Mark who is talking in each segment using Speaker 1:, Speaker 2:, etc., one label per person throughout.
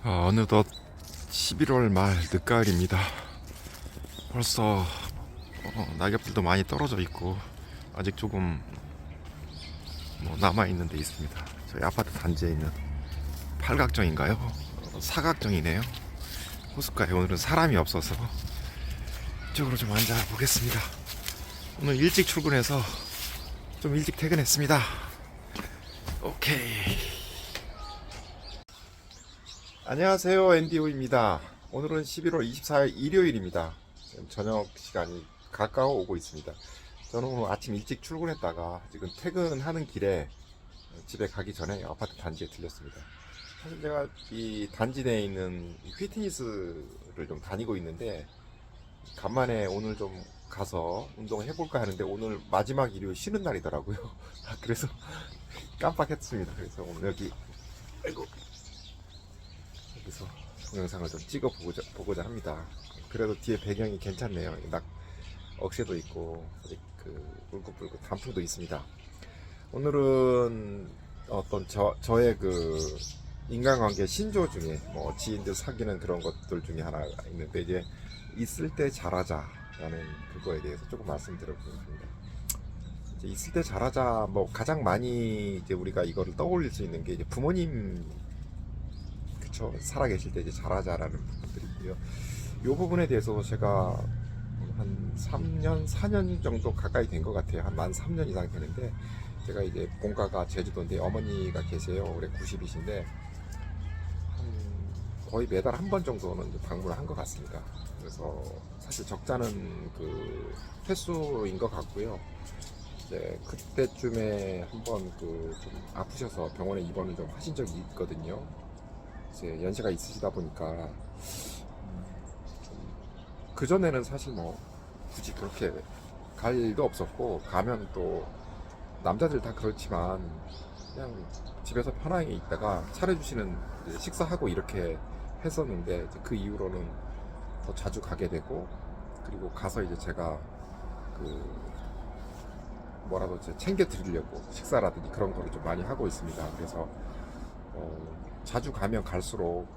Speaker 1: 어느덧 11월 말 늦가을입니다. 벌써 낙엽들도 많이 떨어져 있고 아직 조금 남아 있는 데 있습니다. 저희 아파트 단지에 있는 팔각정인가요? 사각정이네요. 호숫가에 오늘은 사람이 없어서 이쪽으로 좀 앉아 보겠습니다. 오늘 일찍 출근해서 좀 일찍 퇴근했습니다. 오케이. 안녕하세요, 앤디오입니다. 오늘은 11월 24일 일요일입니다. 지금 저녁 시간이 가까워 오고 있습니다. 저는 오늘 아침 일찍 출근했다가 지금 퇴근하는 길에 집에 가기 전에 아파트 단지에 들렸습니다. 사실 제가 이 단지 내에 있는 휘트니스를 좀 다니고 있는데 간만에 오늘 좀 가서 운동을 해볼까 하는데 오늘 마지막 일요일 쉬는 날이더라고요. 그래서 깜빡했습니다. 그래서 오늘 여기서 동영상을 좀 보고자 합니다. 그래도 뒤에 배경이 괜찮네요. 억새도 있고 울긋불긋 단풍도 있습니다. 오늘은 어떤 저의 인간관계 신조 중에 지인들 사귀는 그런 것들 중에 하나가 있는데 이제 있을 때 잘하자라는 그거에 대해서 조금 말씀드려보겠습니다. 이제 있을 때 잘하자 가장 많이 이제 우리가 이거를 떠올릴 수 있는 게 이제 부모님 살아계실 때 이제 잘하자라는 부분들이고요. 이 부분에 대해서 제가 한 3년, 4년 정도 가까이 된 것 같아요. 한 만 3년 이상 되는데 제가 이제 본가가 제주도인데 어머니가 계세요. 올해 90이신데 거의 매달 한 번 정도는 방문을 한 것 같습니다. 그래서 사실 적잖은 횟수인 것 같고요. 이제 그때쯤에 한번 좀 아프셔서 병원에 입원을 좀 하신 적이 있거든요. 이제 연세가 있으시다 보니까 그전에는 사실 굳이 그렇게 갈 일도 없었고 가면 또 남자들 다 그렇지만 그냥 집에서 편하게 있다가 차려주시는 식사하고 이렇게 했었는데 이제 그 이후로는 더 자주 가게 되고 그리고 가서 이제 제가 뭐라도 이제 챙겨 드리려고 식사라든지 그런 거를 좀 많이 하고 있습니다. 그래서 자주 가면 갈수록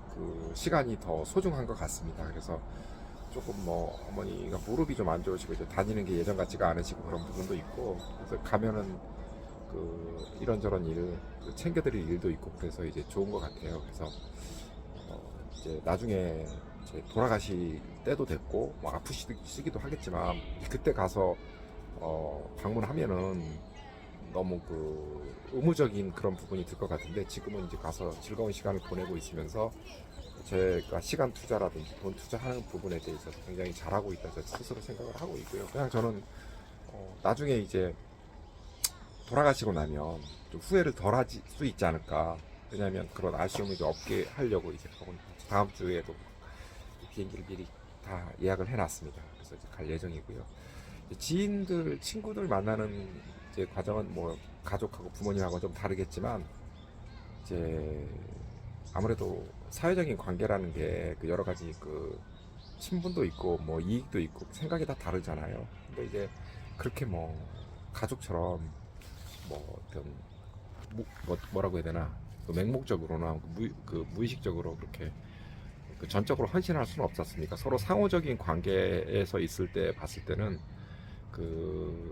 Speaker 1: 시간이 더 소중한 것 같습니다. 그래서 조금 어머니가 무릎이 좀 안 좋으시고 이제 다니는 게 예전 같지가 않으시고 그런 부분도 있고 그래서 가면은 이런저런 일 챙겨드릴 일도 있고 그래서 이제 좋은 것 같아요. 그래서 이제 나중에 이제 돌아가실 때도 됐고 아프시기도 하겠지만 그때 가서 방문하면은 너무 의무적인 그런 부분이 들 것 같은데 지금은 이제 가서 즐거운 시간을 보내고 있으면서 제가 시간 투자라든지 돈 투자하는 부분에 대해서 굉장히 잘하고 있다 스스로 생각을 하고 있고요. 그냥 저는 나중에 이제 돌아가시고 나면 좀 후회를 덜 할 수 있지 않을까. 왜냐하면 그런 아쉬움을 좀 없게 하려고 이제 다음 주에도 비행기를 미리 다 예약을 해놨습니다. 그래서 이제 갈 예정이고요. 지인들, 친구들 만나는 이제 과정은 가족하고 부모님하고 좀 다르겠지만 이제 아무래도 사회적인 관계라는 게 여러 가지 친분도 있고 이익도 있고 생각이 다 다르잖아요. 근데 이제 그렇게 가족처럼 어떤 뭐라고 해야 되나 맹목적으로나 무의식적으로 그렇게 전적으로 헌신할 수는 없지 않습니까? 서로 상호적인 관계에서 있을 때 봤을 때는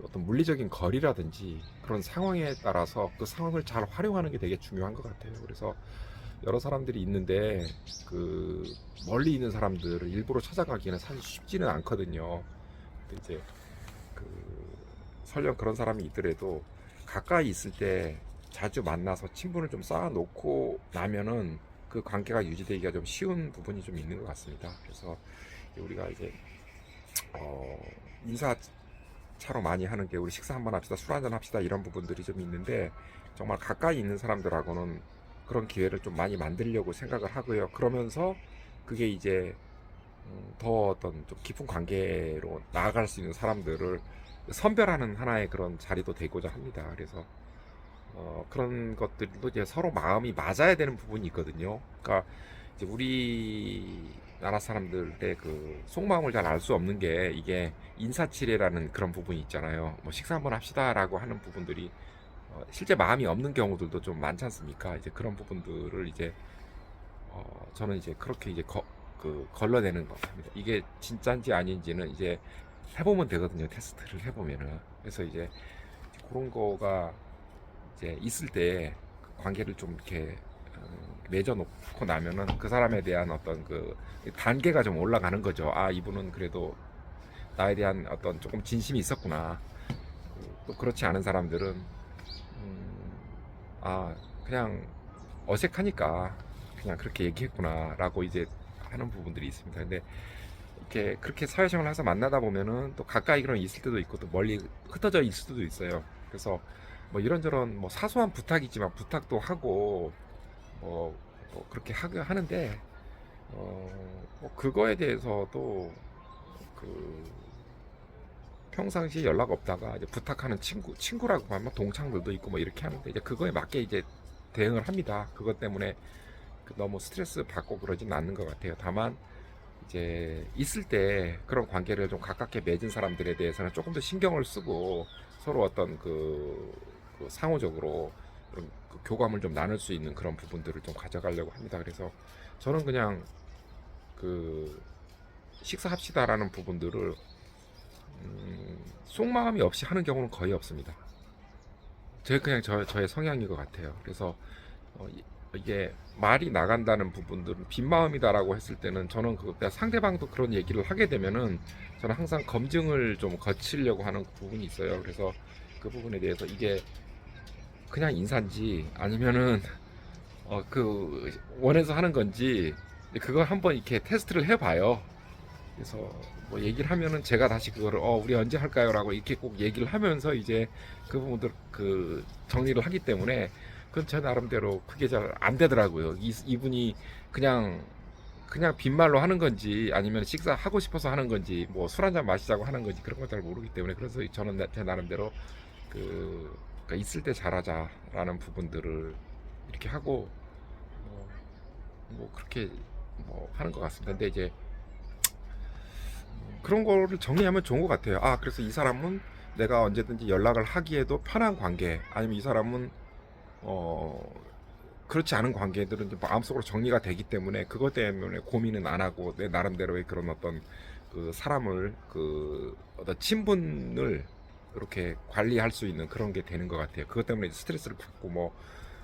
Speaker 1: 어떤 물리적인 거리라든지 그런 상황에 따라서 그 상황을 잘 활용하는 게 되게 중요한 것 같아요. 그래서 여러 사람들이 있는데 멀리 있는 사람들을 일부러 찾아가기에는 사실 쉽지는 않거든요. 근데 이제 설령 그런 사람이 있더라도 가까이 있을 때 자주 만나서 친분을 좀 쌓아놓고 나면은 그 관계가 유지되기가 좀 쉬운 부분이 좀 있는 것 같습니다. 그래서 우리가 이제 인사차로 많이 하는 게 우리 식사 한번 합시다, 술 한잔 합시다 이런 부분들이 좀 있는데 정말 가까이 있는 사람들하고는 그런 기회를 좀 많이 만들려고 생각을 하고요. 그러면서 그게 이제 더 어떤 좀 깊은 관계로 나아갈 수 있는 사람들을 선별하는 하나의 그런 자리도 되고자 합니다. 그래서 그런 것들도 이제 서로 마음이 맞아야 되는 부분이 있거든요. 그러니까 이제 우리나라 사람들의 속마음을 잘 알 수 없는 게 이게 인사치레라는 그런 부분이 있잖아요. 식사 한번 합시다라고 하는 부분들이 실제 마음이 없는 경우들도 좀 많지 않습니까? 이제 그런 부분들을 이제 저는 이제 그렇게 이제 걸러내는 겁니다. 이게 진짜인지 아닌지는 이제 해보면 되거든요. 테스트를 해보면은. 그래서 이제 그런 거가 이제 있을 때 관계를 좀 이렇게 맺어놓고 나면은 그 사람에 대한 어떤 그 단계가 좀 올라가는 거죠. 아, 이분은 그래도 나에 대한 어떤 조금 진심이 있었구나. 또 그렇지 않은 사람들은 아, 그냥 어색하니까 그냥 그렇게 얘기했구나라고 이제 하는 부분들이 있습니다. 근데 이렇게 그렇게 사회생활 해서 만나다 보면은 또 가까이 그런 있을 때도 있고 또 멀리 흩어져 있을 수도 있어요. 그래서 뭐 이런저런 뭐 사소한 부탁이지만 부탁도 하고 뭐, 그렇게 하는데 뭐 그거에 대해서도 그 평상시에 연락 없다가 이제 부탁하는 친구라고 하면 동창들도 있고 뭐 이렇게 하는데 이제 그거에 맞게 이제 대응을 합니다. 그것 때문에 너무 스트레스 받고 그러지는 않는 것 같아요. 다만 이제 있을 때 그런 관계를 좀 가깝게 맺은 사람들에 대해서는 조금 더 신경을 쓰고 서로 어떤 그 상호적으로 그런 그 교감을 좀 나눌 수 있는 그런 부분들을 좀 가져가려고 합니다. 그래서 저는 그냥 그 식사합시다라는 부분들을 속마음이 없이 하는 경우는 거의 없습니다. 그냥 저의 성향인 것 같아요. 그래서 이게 말이 나간다는 부분들은 빈마음이다라고 했을 때는 저는 상대방도 그런 얘기를 하게 되면은 저는 항상 검증을 좀 거치려고 하는 부분이 있어요. 그래서 그 부분에 대해서 이게 그냥 인사인지 아니면은 그 원해서 하는 건지 그걸 한번 이렇게 테스트를 해봐요. 그래서 뭐 얘기를 하면은 제가 다시 그거를 우리 언제 할까요라고 이렇게 꼭 얘기를 하면서 이제 그 부분들 그 정리를 하기 때문에 그건 제 나름대로 그게 잘 안 되더라고요. 이분이 그냥 빈말로 하는 건지 아니면 식사하고 싶어서 하는 건지 뭐 술 한잔 마시자고 하는 건지 그런 걸 잘 모르기 때문에 그래서 저는 제 나름대로 그러니까 있을 때 잘하자라는 부분들을 이렇게 하고 뭐 그렇게 뭐 하는 것 같습니다. 근데 이제 그런 거를 정리하면 좋은 것 같아요. 아, 그래서 이 사람은 내가 언제든지 연락을 하기에도 편한 관계, 아니면 이 사람은 그렇지 않은 관계들은 이제 마음속으로 정리가 되기 때문에 그것 때문에 고민은 안 하고 내 나름대로의 그런 어떤 그 사람을 그 어떤 친분을 이렇게 관리할 수 있는 그런 게 되는 것 같아요. 그것 때문에 스트레스를 받고 뭐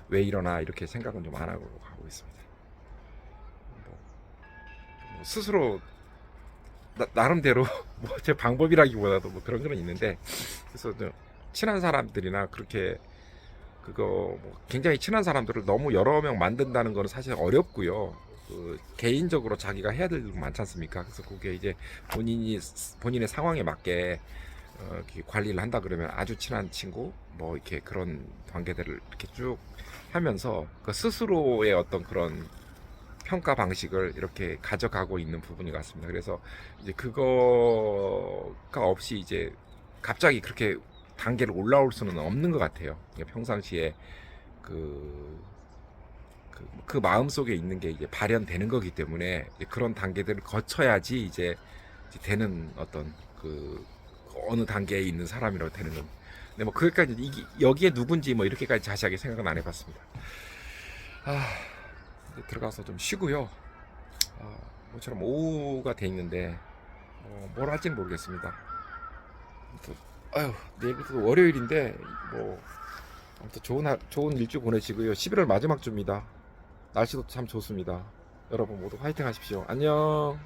Speaker 1: 왜 이러나 이렇게 생각은 좀 안 하고 가고 있습니다. 뭐 스스로 나름대로 뭐 제 방법이라기보다도 뭐 그런 거는 있는데 그래서 친한 사람들이나 그렇게 뭐 굉장히 친한 사람들을 너무 여러 명 만든다는 거는 사실 어렵고요. 개인적으로 자기가 해야 될 일 많지 않습니까? 그래서 그게 이제 본인의 상황에 맞게 이렇게 관리를 한다 그러면 아주 친한 친구 뭐 이렇게 그런 관계들을 이렇게 쭉 하면서 그 스스로의 어떤 그런 평가 방식을 이렇게 가져가고 있는 부분이 같습니다. 그래서 이제 그거가 없이 이제 갑자기 그렇게 단계를 올라올 수는 없는 것 같아요. 평상시에 그 마음 속에 있는 게 이제 발현되는 거기 때문에 그런 단계들을 거쳐야지 이제 되는 어떤 어느 단계에 있는 사람이라고 되는 겁니다. 근데 뭐 그것까지 여기에 누군지 뭐 이렇게까지 자세하게 생각은 안 해봤습니다. 들어가서 좀 쉬고요. 모처럼 오후가 돼 있는데 뭘 할지는 모르겠습니다. 내일부터 월요일인데 뭐 아무튼 좋은 일주 보내시고요. 11월 마지막 주입니다. 날씨도 참 좋습니다. 여러분 모두 화이팅 하십시오. 안녕.